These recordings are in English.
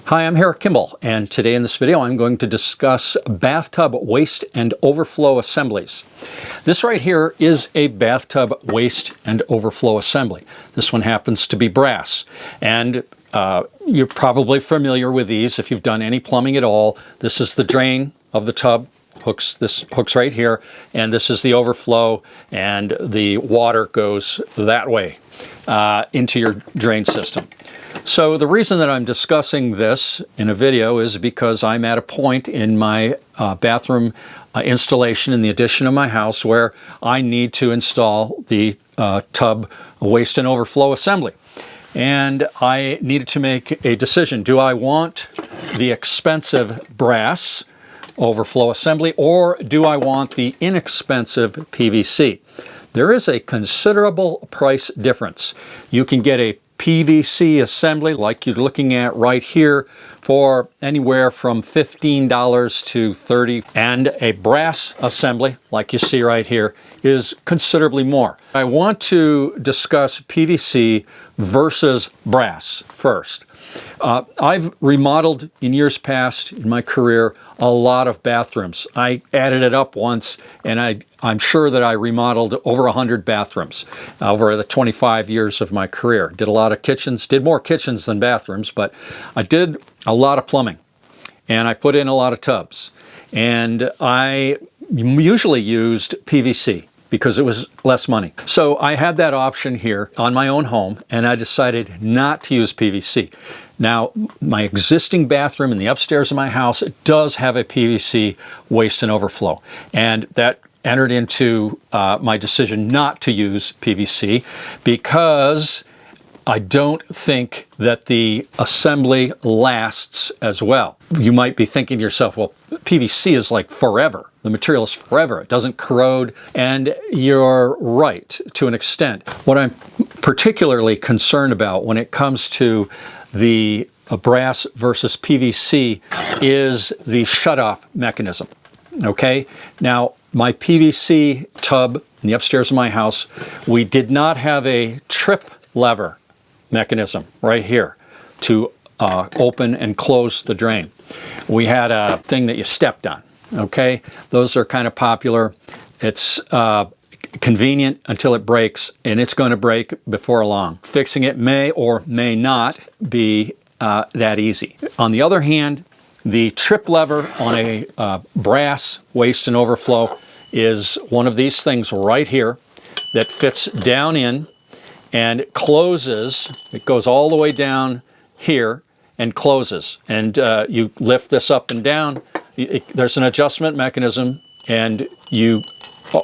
Hi, I'm Eric Kimball, and today in this video I'm going to discuss bathtub waste and overflow assemblies. This right here is a bathtub waste and overflow assembly. This one happens to be brass, and you're probably familiar with these if you've done any plumbing at all. This is the drain of the tub. This hooks right here, and this is the overflow, and the water goes that way into your drain system. So the reason that I'm discussing this in a video is because I'm at a point in my bathroom installation in the addition of my house where I need to install the tub waste and overflow assembly. And I needed to make a decision. Do I want the expensive brass overflow assembly, or do I want the inexpensive PVC? There is a considerable price difference. You can get a PVC assembly like you're looking at right here for anywhere from $15 to $30, and a brass assembly like you see right here is considerably more. I want to discuss PVC versus brass first. I've remodeled in years past in my career a lot of bathrooms. I added it up once, and I'm sure that I remodeled over 100 bathrooms over the 25 years of my career. Did a lot of kitchens, did more kitchens than bathrooms, but I did a lot of plumbing, and I put in a lot of tubs. And I usually used PVC because it was less money. So I had that option here on my own home, and I decided not to use PVC. Now, my existing bathroom in the upstairs of my house, it does have a PVC waste and overflow, and that entered into my decision not to use PVC because I don't think that the assembly lasts as well. You might be thinking to yourself, well, PVC is like forever. The material is forever. It doesn't corrode, and you're right to an extent. What I'm particularly concerned about when it comes to the brass versus PVC is the shutoff mechanism. Okay? Now, my PVC tub in the upstairs of my house, we did not have a trip lever mechanism right here to open and close the drain. We had a thing that you stepped on. Okay? Those are kind of popular. It's convenient until it breaks, and it's going to break before long. Fixing it may or may not be that easy. On the other hand, the trip lever on a brass waste and overflow is one of these things right here that fits down in and it closes. It goes all the way down here and closes. And you lift this up and down. There's an adjustment mechanism, and you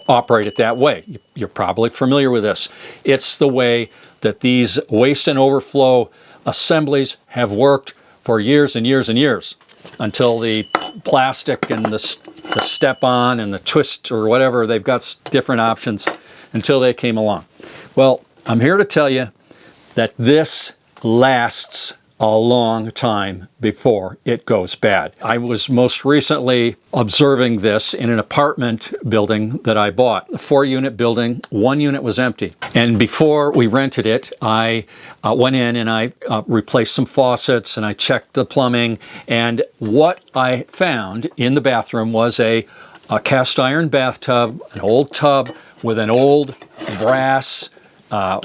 operate it that way. You're probably familiar with this. It's the way that these waste and overflow assemblies have worked for years and years and years, until the plastic and the step-on and the twist or whatever, they've got different options until they came along. Well, I'm here to tell you that this lasts a long time before it goes bad. I was most recently observing this in an apartment building that I bought, a 4-unit building. 1 unit was empty. And before we rented it, I went in and I replaced some faucets, and I checked the plumbing. And what I found in the bathroom was a cast iron bathtub, an old tub with an old brass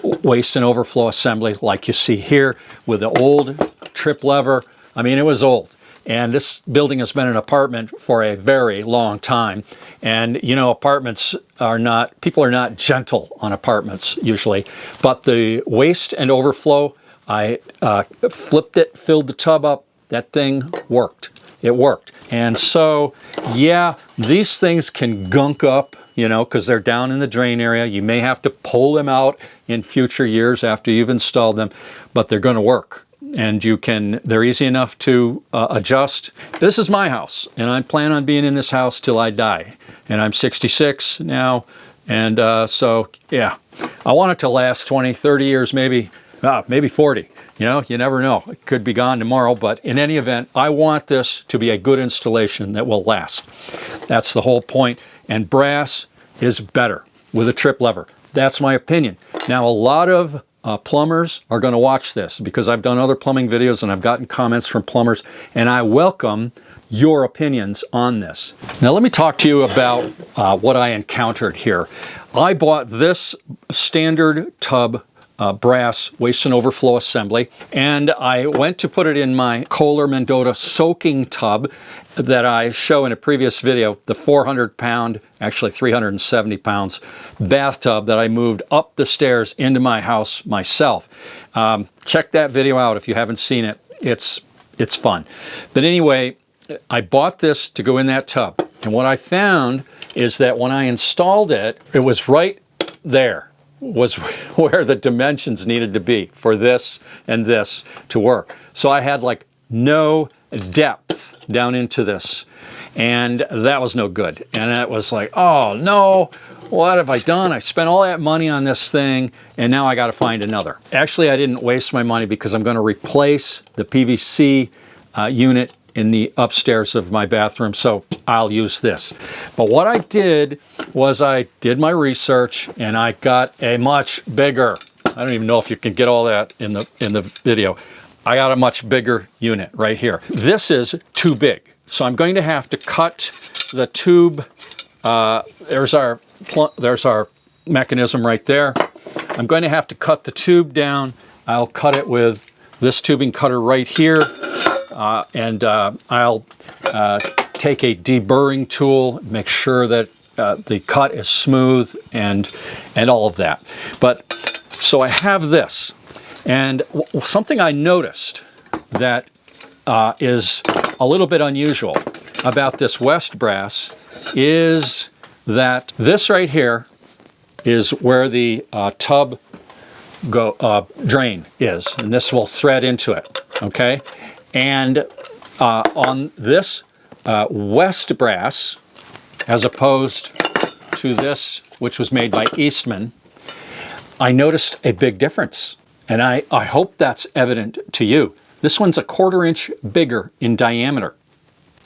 waste and overflow assembly like you see here, with the old trip lever. I mean, it was old. And this building has been an apartment for a very long time. And you know, apartments are not, people are not gentle on apartments usually. But the waste and overflow, I flipped it, filled the tub up, that thing worked. It worked. And so, yeah, these things can gunk up, you know, because they're down in the drain area. You may have to pull them out in future years after you've installed them, but they're going to work. And they're easy enough to adjust. This is my house, and I plan on being in this house till I die. And I'm 66 now, and so, yeah, I want it to last 20, 30 years, maybe 40. You know, you never know. It could be gone tomorrow, but in any event, I want this to be a good installation that will last. That's the whole point. And brass is better with a trip lever. That's my opinion. Now, a lot of plumbers are going to watch this, because I've done other plumbing videos and I've gotten comments from plumbers, and I welcome your opinions on this. Now let me talk to you about what I encountered here. I bought this standard tub brass waste and overflow assembly, and I went to put it in my Kohler Mendota soaking tub that I show in a previous video, the 400-pound, actually 370 pounds bathtub that I moved up the stairs into my house myself. Check that video out if you haven't seen it. It's fun. But anyway, I bought this to go in that tub, and what I found is that when I installed it, it was right there was where the dimensions needed to be for this and this to work. So I had like no depth down into this, and that was no good. And it was like, oh no, what have I done? I spent all that money on this thing, and now I got to find another. Actually, I didn't waste my money, because I'm going to replace the PVC unit in the upstairs of my bathroom, so I'll use this. But what I did was I did my research, and I got a much bigger, I don't even know if you can get all that in the video. I got a much bigger unit right here. This is too big, so I'm going to have to cut the tube. There's our mechanism right there. I'm going to have to cut the tube down. I'll cut it with this tubing cutter right here. And I'll take a deburring tool, make sure that the cut is smooth and all of that. But so I have this, and something I noticed that is a little bit unusual about this Westbrass is that this right here is where the tub drain is, and this will thread into it, okay? And on this Westbrass, as opposed to this, which was made by Eastman, I noticed a big difference. And I hope that's evident to you. This one's a 1/4 inch bigger in diameter.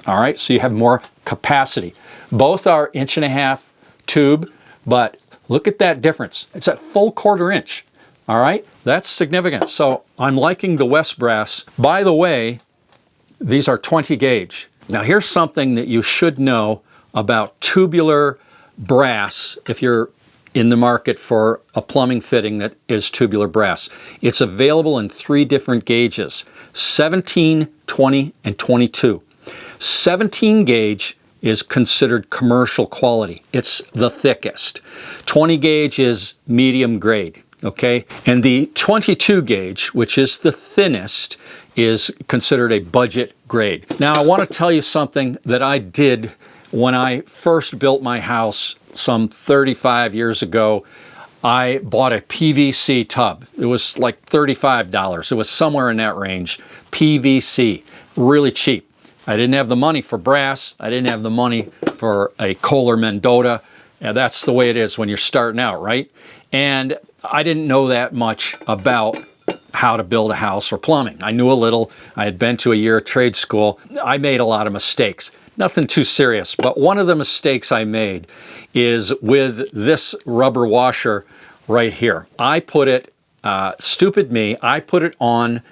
All right, so you have more capacity. Both are 1.5 inch tube, but look at that difference. It's a full 1/4 inch. All right, that's significant. So I'm liking the Westbrass. By the way, these are 20 gauge. Now here's something that you should know about tubular brass if you're in the market for a plumbing fitting that is tubular brass. It's available in 3 different gauges, 17, 20, and 22. 17 gauge is considered commercial quality. It's the thickest. 20 gauge is medium grade. Okay, and the 22 gauge, which is the thinnest, is considered a budget grade. Now I want to tell you something that I did when I first built my house some 35 years ago. I bought a PVC tub. It was like $35. It was somewhere in that range. PVC, really cheap. I didn't have the money for brass. I didn't have the money for a Kohler Mendota. And that's the way it is when you're starting out, right? And I didn't know that much about how to build a house or plumbing. I knew a little. I had been to a year of trade school. I made a lot of mistakes. Nothing too serious, but one of the mistakes I made is with this rubber washer right here. I put it, stupid me, I put it on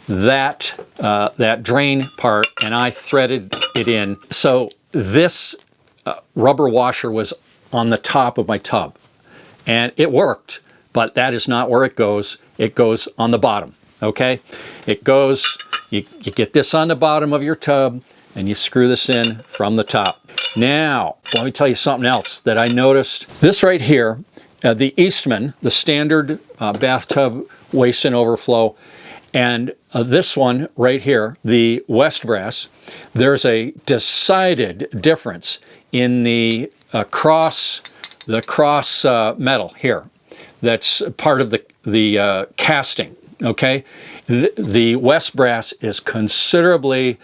that drain part, and I threaded it in. So this rubber washer was on the top of my tub, and it worked. But that is not where it goes. It goes on the bottom, okay? It goes, you get this on the bottom of your tub, and you screw this in from the top. Now, let me tell you something else that I noticed. This right here, the Eastman, the standard bathtub waste and overflow, and this one right here, the Westbrass, there's a decided difference in the cross metal here. That's part of the casting, okay? The Westbrass is considerably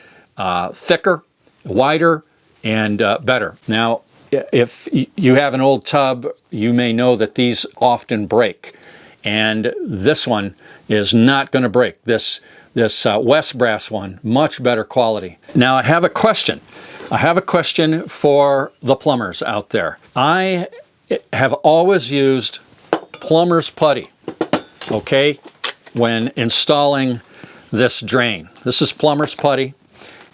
thicker, wider, and better. Now, if you have an old tub, you may know that these often break, and this one is not going to break. This Westbrass one, much better quality. Now, I have a question. I have a question for the plumbers out there. I have always used plumber's putty okay, when installing this drain. This is plumber's putty.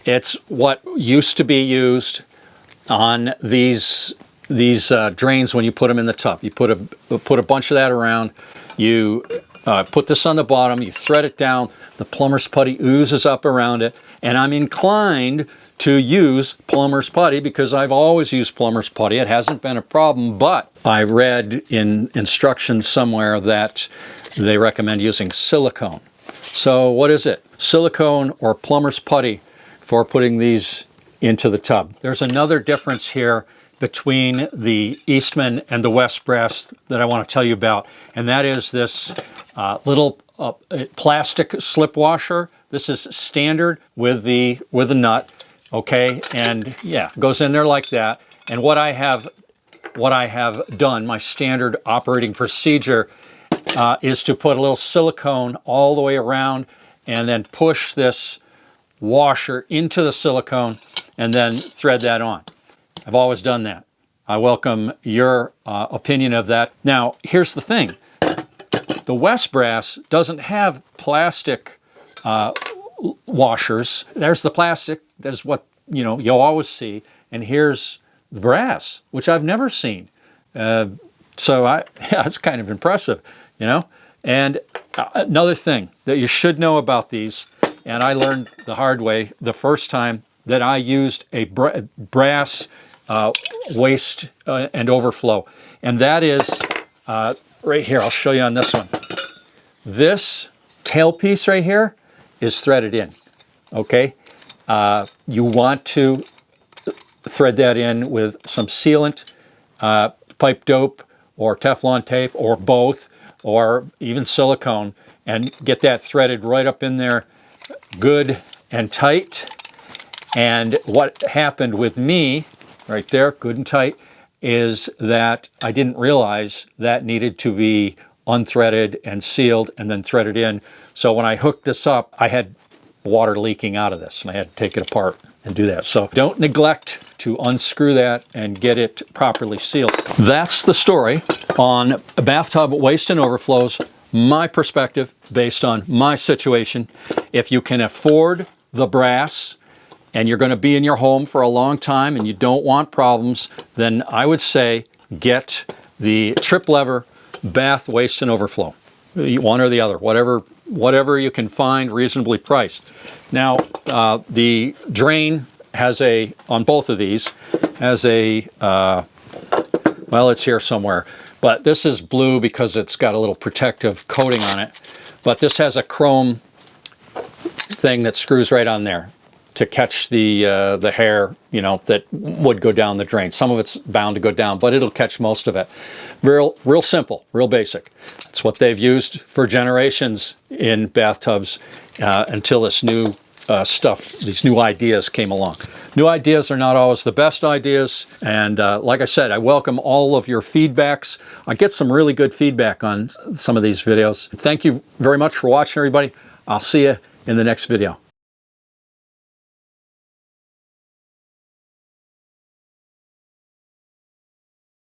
It's what used to be used on these drains when you put them in the tub. You put a bunch of that around. You put this on the bottom. You thread it down. The plumber's putty oozes up around it. And I'm inclined to use plumber's putty because I've always used plumber's putty. It hasn't been a problem, but I read in instructions somewhere that they recommend using silicone. So what is it? Silicone or plumber's putty for putting these into the tub. There's another difference here between the Eastman and the Westbrass that I want to tell you about, and that is this little plastic slip washer. This is standard with the nut, okay, and yeah, it goes in there like that. And what I have done, my standard operating procedure, is to put a little silicone all the way around and then push this washer into the silicone and then thread that on. I've always done that. I welcome your opinion of that. Now, here's the thing. The Westbrass doesn't have plastic washers. There's the plastic. That's what, you'll always see. And here's the brass, which I've never seen. So it's kind of impressive, And another thing that you should know about these, and I learned the hard way the first time that I used a brass waste and overflow. And that is right here. I'll show you on this one. This tailpiece right here is threaded in, okay? You want to thread that in with some sealant, pipe dope, or Teflon tape, or both, or even silicone, and get that threaded right up in there good and tight. And what happened with me, right there, good and tight, is that I didn't realize that needed to be unthreaded and sealed and then threaded in. So when I hooked this up, I had water leaking out of this, and I had to take it apart and do that. So don't neglect to unscrew that and get it properly sealed. That's the story on bathtub waste and overflows, my perspective based on my situation. If you can afford the brass and you're going to be in your home for a long time and you don't want problems, then I would say get the trip lever bath waste and overflow. One or the other, whatever you can find reasonably priced. Now, the drain has on both of these, has well, it's here somewhere, but this is blue because it's got a little protective coating on it. But this has a chrome thing that screws right on there to catch the hair, that would go down the drain. Some of it's bound to go down, but it'll catch most of it. Real simple, real basic. It's what they've used for generations in bathtubs until this new these new ideas came along. New ideas are not always the best ideas, and like I said, I welcome all of your feedbacks. I get some really good feedback on some of these videos. Thank you very much for watching, everybody. I'll see you in the next video.